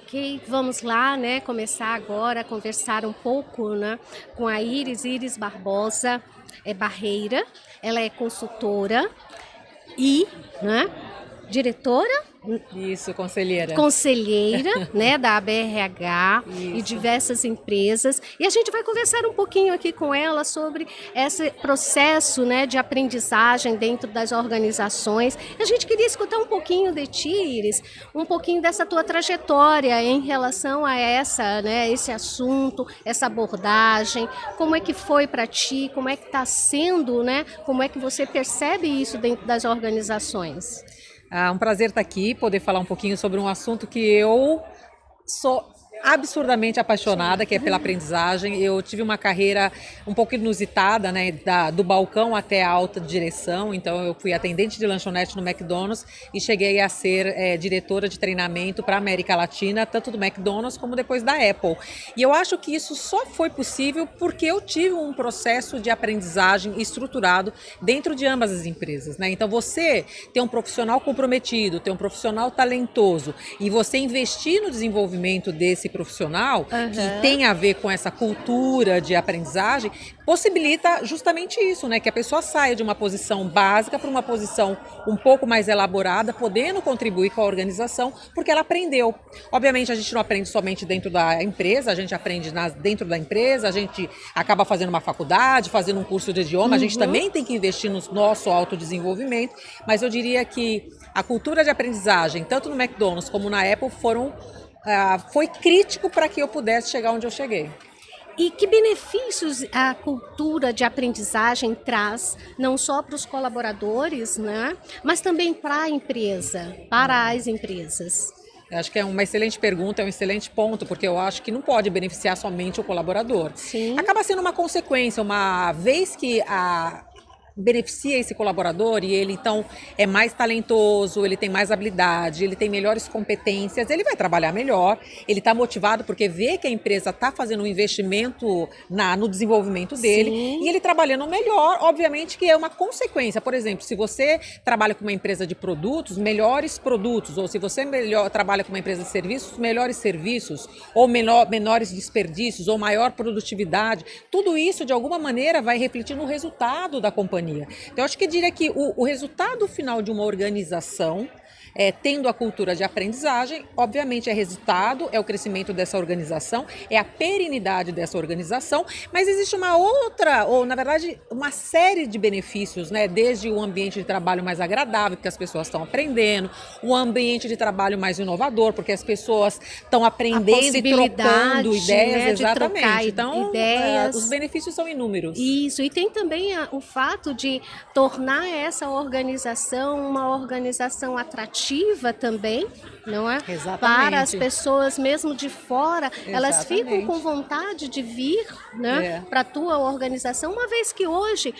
Ok, vamos lá, né, começar agora a conversar um pouco, né, com a Iris Barbosa Barreira. Ela é consultora e, né, diretora, Isso, conselheira. conselheira, né, da ABRH e Isso. diversas empresas. E a gente vai conversar um pouquinho aqui com ela sobre esse processo, né, de aprendizagem dentro das organizações. A gente queria escutar um pouquinho de ti, Iris, um pouquinho dessa tua trajetória em relação a esse assunto, essa abordagem. Como é que foi para ti? Como é que está sendo, né? Como é que você percebe isso dentro das organizações? Um prazer estar aqui, poder falar um pouquinho sobre um assunto que eu sou absurdamente apaixonada, que é pela aprendizagem. Eu tive uma carreira um pouco inusitada, né, do balcão até a alta direção. Então eu fui atendente de lanchonete no McDonald's e cheguei a ser diretora de treinamento para a América Latina, tanto do McDonald's como depois da Apple. E eu acho que isso só foi possível porque eu tive um processo de aprendizagem estruturado dentro de ambas as empresas, né? Então você ter um profissional comprometido, ter um profissional talentoso e você investir no desenvolvimento desse profissional, que tem a ver com essa cultura de aprendizagem, possibilita justamente isso, né? Que a pessoa saia de uma posição básica para uma posição um pouco mais elaborada, podendo contribuir com a organização, porque ela aprendeu. Obviamente a gente não aprende somente dentro da empresa, a gente aprende dentro da empresa, a gente acaba fazendo uma faculdade, fazendo um curso de idioma, a gente também tem que investir no nosso autodesenvolvimento, mas eu diria que a cultura de aprendizagem, tanto no McDonald's como na Apple, foi crítico para que eu pudesse chegar onde eu cheguei. E que benefícios a cultura de aprendizagem traz, não só para os colaboradores, né, mas também para a empresa, para as empresas? Eu acho que é uma excelente pergunta, é um excelente ponto, porque eu acho que não pode beneficiar somente o colaborador. Sim. Acaba sendo uma consequência, uma vez que beneficia esse colaborador e ele então é mais talentoso, ele tem mais habilidade, ele tem melhores competências, ele vai trabalhar melhor, ele está motivado porque vê que a empresa está fazendo um investimento no desenvolvimento dele. Sim. E ele trabalhando melhor, obviamente que é uma consequência. Por exemplo, se você trabalha com uma empresa de produtos, melhores produtos, ou se você trabalha com uma empresa de serviços, melhores serviços, ou menores desperdícios, ou maior produtividade, tudo isso de alguma maneira vai refletir no resultado da companhia. Então, eu acho que eu diria que o resultado final de uma organização, tendo a cultura de aprendizagem, obviamente é resultado, é o crescimento dessa organização, é a perenidade dessa organização, mas existe uma outra, ou na verdade, uma série de benefícios, né? Desde o ambiente de trabalho mais agradável, porque as pessoas estão aprendendo, o ambiente de trabalho mais inovador, porque as pessoas estão aprendendo e trocando ideias, né, exatamente. Então, ideias. Os benefícios são inúmeros. Isso, e tem também o fato de tornar essa organização uma organização atrativa também, não é? Exatamente. Para as pessoas mesmo de fora, elas ficam com vontade de vir, né, para a tua organização, uma vez que hoje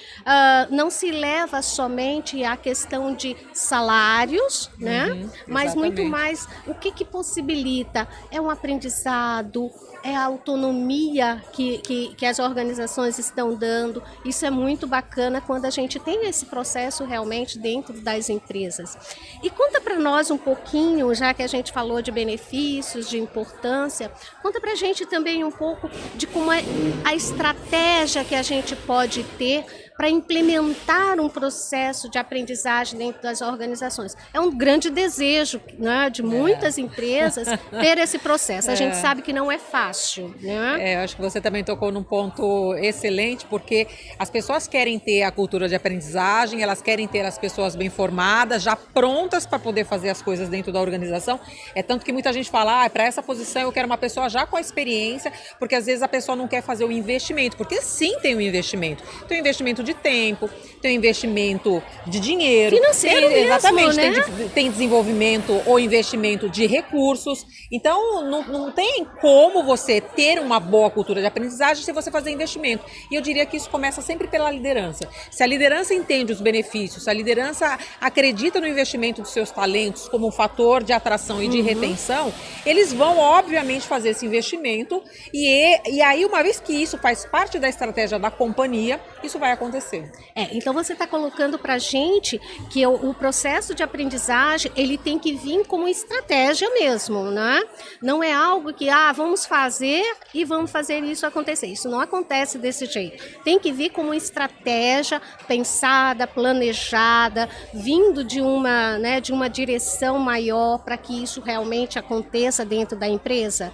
não se leva somente à questão de salários, né? Mas muito mais o que possibilita é um aprendizado, é a autonomia que as organizações estão dando. Isso é muito bacana quando a gente tem esse processo realmente dentro das empresas. E conta para nós um pouquinho, já que a gente falou de benefícios, de importância, conta para a gente também um pouco de como é a estratégia que a gente pode ter para implementar um processo de aprendizagem dentro das organizações. É um grande desejo, né, de muitas empresas ter esse processo. A gente sabe que não é fácil, né? Eu acho que você também tocou num ponto excelente, porque as pessoas querem ter a cultura de aprendizagem, elas querem ter as pessoas bem formadas, já prontas para poder fazer as coisas dentro da organização. É tanto que muita gente fala, para essa posição eu quero uma pessoa já com a experiência, porque às vezes a pessoa não quer fazer o investimento, porque sim tem um investimento. Tem um investimento de tempo, tem um investimento de dinheiro. Financeiro mesmo, exatamente, né? Tem desenvolvimento ou investimento de recursos. Então, não tem como você ter uma boa cultura de aprendizagem se você fazer investimento. E eu diria que isso começa sempre pela liderança. Se a liderança entende os benefícios, se a liderança acredita no investimento dos seus talentos como um fator de atração e de retenção, eles vão, obviamente, fazer esse investimento. E aí, uma vez que isso faz parte da estratégia da companhia, isso vai acontecer. Então você está colocando para a gente que o processo de aprendizagem, ele tem que vir como estratégia mesmo, né? Não é algo que, vamos fazer e vamos fazer isso acontecer. Isso não acontece desse jeito. Tem que vir como estratégia pensada, planejada, vindo de uma direção maior para que isso realmente aconteça dentro da empresa.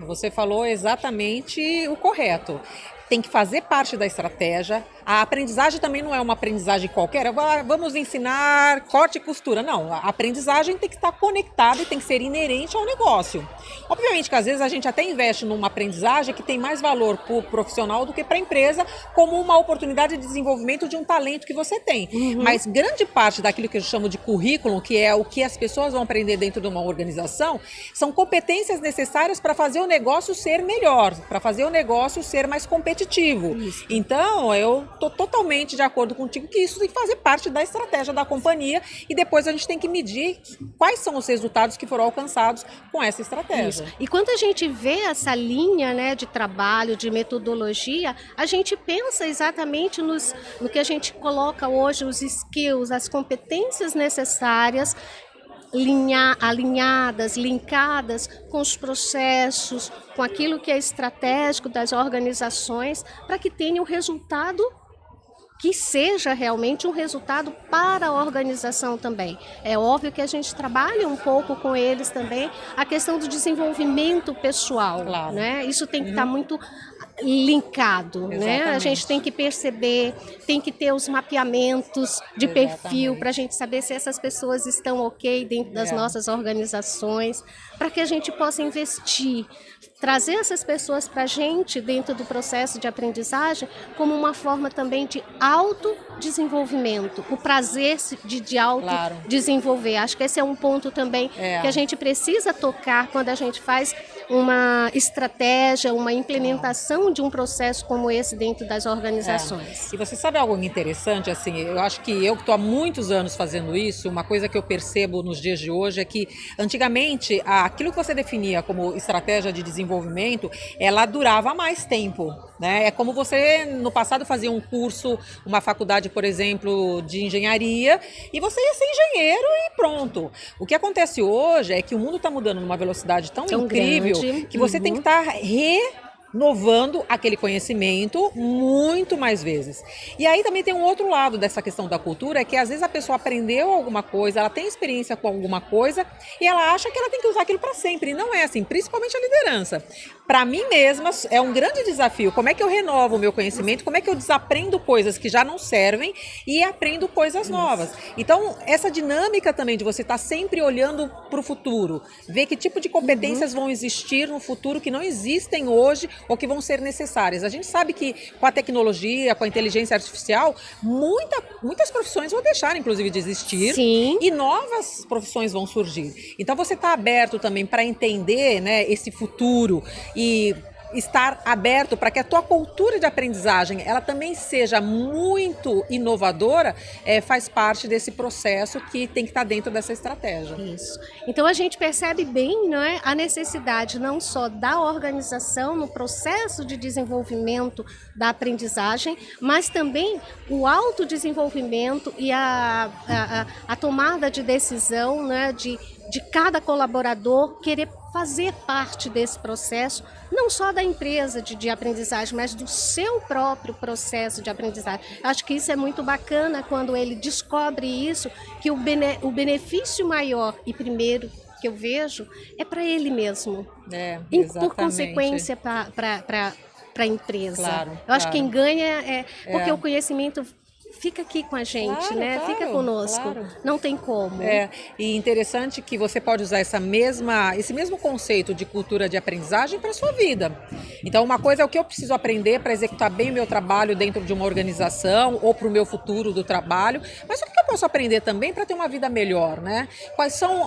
Você falou exatamente o correto. Tem que fazer parte da estratégia. A aprendizagem também não é uma aprendizagem qualquer. Vamos ensinar corte e costura. Não, a aprendizagem tem que estar conectada e tem que ser inerente ao negócio. Obviamente que às vezes a gente até investe numa aprendizagem que tem mais valor para o profissional do que para a empresa, como uma oportunidade de desenvolvimento de um talento que você tem. Mas grande parte daquilo que eu chamo de currículo, que é o que as pessoas vão aprender dentro de uma organização, são competências necessárias para fazer o negócio ser melhor, para fazer o negócio ser mais competitivo. Isso. Então, eu estou totalmente de acordo contigo que isso tem que fazer parte da estratégia da companhia e depois a gente tem que medir quais são os resultados que foram alcançados com essa estratégia. Isso. E quando a gente vê essa linha, de trabalho, de metodologia, a gente pensa exatamente no que a gente coloca hoje, os skills, as competências necessárias, alinhadas, linkadas com os processos, com aquilo que é estratégico das organizações, para que tenha um resultado que seja realmente um resultado para a organização também. É óbvio que a gente trabalha um pouco com eles também a questão do desenvolvimento pessoal, claro. Né? Isso tem que estar muito linkado, né? A gente tem que perceber, tem que ter os mapeamentos de perfil para a gente saber se essas pessoas estão ok dentro das nossas organizações, para que a gente possa investir, trazer essas pessoas para a gente dentro do processo de aprendizagem como uma forma também de autodesenvolvimento, o prazer de autodesenvolver. Acho que esse é um ponto também que a gente precisa tocar quando a gente faz uma estratégia, uma implementação de um processo como esse dentro das organizações. E você sabe algo interessante? Assim, eu acho que eu que estou há muitos anos fazendo isso, uma coisa que eu percebo nos dias de hoje é que antigamente aquilo que você definia como estratégia de desenvolvimento, ela durava mais tempo. Né? É como você no passado fazia um curso, uma faculdade, por exemplo, de engenharia, e você ia ser engenheiro e pronto. O que acontece hoje é que o mundo está mudando numa velocidade tão incrível que você tem que estar renovando aquele conhecimento muito mais vezes. E aí também tem um outro lado dessa questão da cultura, é que às vezes a pessoa aprendeu alguma coisa, ela tem experiência com alguma coisa e ela acha que ela tem que usar aquilo para sempre. E não é assim, principalmente a liderança. Para mim mesma é um grande desafio. Como é que eu renovo o meu conhecimento? Como é que eu desaprendo coisas que já não servem e aprendo coisas novas? Então, essa dinâmica também de você estar sempre olhando para o futuro, ver que tipo de competências vão existir no futuro que não existem hoje ou que vão ser necessárias. A gente sabe que com a tecnologia, com a inteligência artificial, muitas profissões vão deixar, inclusive, de existir. Sim. E novas profissões vão surgir. Então, você está aberto também para entender, né, esse futuro e estar aberto para que a tua cultura de aprendizagem ela também seja muito inovadora, faz parte desse processo que tem que estar dentro dessa estratégia. Isso. Então a gente percebe bem, não é, a necessidade não só da organização no processo de desenvolvimento da aprendizagem, mas também o autodesenvolvimento e a tomada de decisão, né, de cada colaborador querer fazer parte desse processo, não só da empresa de aprendizagem, mas do seu próprio processo de aprendizagem. Acho que isso é muito bacana quando ele descobre isso, que o benefício maior e primeiro que eu vejo é para ele mesmo. Por consequência, para a empresa. Claro, eu acho que quem ganha porque o conhecimento fica aqui com a gente, né? Claro, fica conosco. Claro. Não tem como. E interessante que você pode usar esse mesmo conceito de cultura de aprendizagem para a sua vida. Então, uma coisa é o que eu preciso aprender para executar bem o meu trabalho dentro de uma organização ou para o meu futuro do trabalho, mas o que eu posso aprender também para ter uma vida melhor, né? Quais são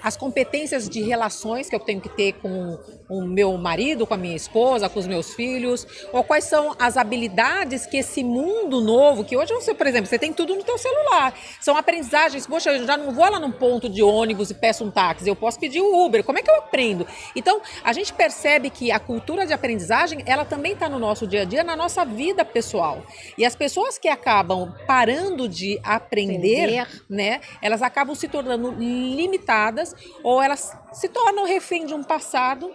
as competências de relações que eu tenho que ter com o meu marido, com a minha esposa, com os meus filhos, ou quais são as habilidades que esse mundo novo, que hoje você por exemplo, você tem tudo no teu celular. São aprendizagens. Poxa, eu já não vou lá num ponto de ônibus e peço um táxi, eu posso pedir o Uber. Como é que eu aprendo? Então, a gente percebe que a cultura de aprendizagem, ela também está no nosso dia a dia, na nossa vida pessoal. E as pessoas que acabam parando de aprender, né, elas acabam se tornando limitadas ou elas se tornam refém de um passado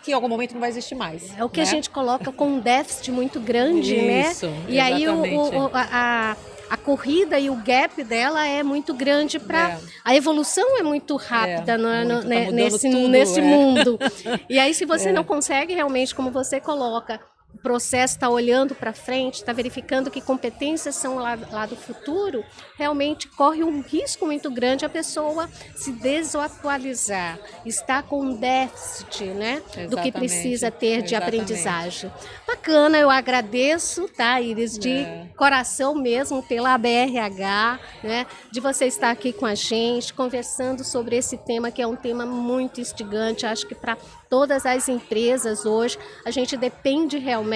que em algum momento não vai existir mais. É o que a gente coloca com um déficit muito grande, Isso, né? E aí a corrida e o gap dela é muito grande para... A evolução é muito rápida nesse mundo. E aí se você não consegue realmente, como você coloca, o processo está olhando para frente, está verificando que competências são lá do futuro, realmente corre um risco muito grande a pessoa se desatualizar, está com um déficit, né, do que precisa ter de aprendizagem. Bacana, eu agradeço, tá, Iris, de coração mesmo pela BRH, né, de você estar aqui com a gente, conversando sobre esse tema que é um tema muito instigante. Acho que para todas as empresas hoje, a gente depende realmente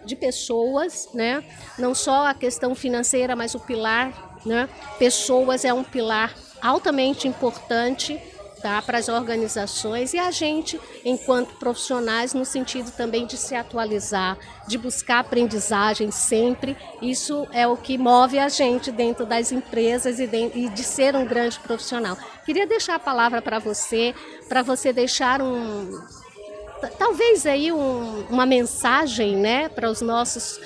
de pessoas, né? Não só a questão financeira, mas o pilar, né? Pessoas é um pilar altamente importante, tá, para as organizações e a gente, enquanto profissionais, no sentido também de se atualizar, de buscar aprendizagem sempre. Isso é o que move a gente dentro das empresas e de ser um grande profissional. Queria deixar a palavra para você deixar talvez aí uma mensagem, né, para os nossos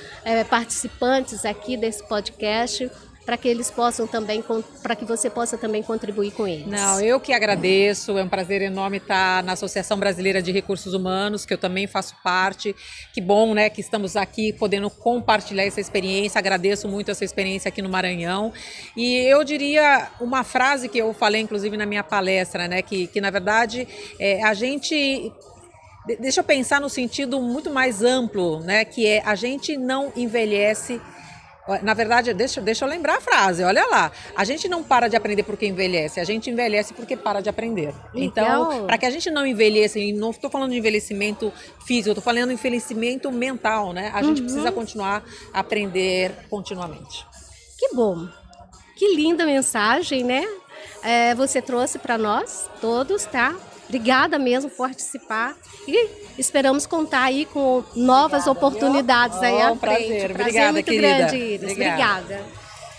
participantes aqui desse podcast, para que eles possam também, para que você possa também contribuir com eles. Não, eu que agradeço, é um prazer enorme estar na Associação Brasileira de Recursos Humanos, que eu também faço parte. Que bom, né, que estamos aqui podendo compartilhar essa experiência. Agradeço muito essa experiência aqui no Maranhão. E eu diria uma frase que eu falei, inclusive, na minha palestra, né, que na verdade a gente... Deixa eu pensar no sentido muito mais amplo, né, que é a gente não envelhece. Na verdade, deixa eu lembrar a frase, olha lá. A gente não para de aprender porque envelhece, a gente envelhece porque para de aprender. Então, para que a gente não envelheça, e não estou falando de envelhecimento físico, eu estou falando de envelhecimento mental, né? A gente precisa continuar a aprender continuamente. Que bom, que linda mensagem, né? Você trouxe para nós todos, tá? Obrigada mesmo por participar e esperamos contar aí com novas oportunidades aí à frente. Prazer. Prazer Obrigada, muito querida. grande, Iris. Obrigada.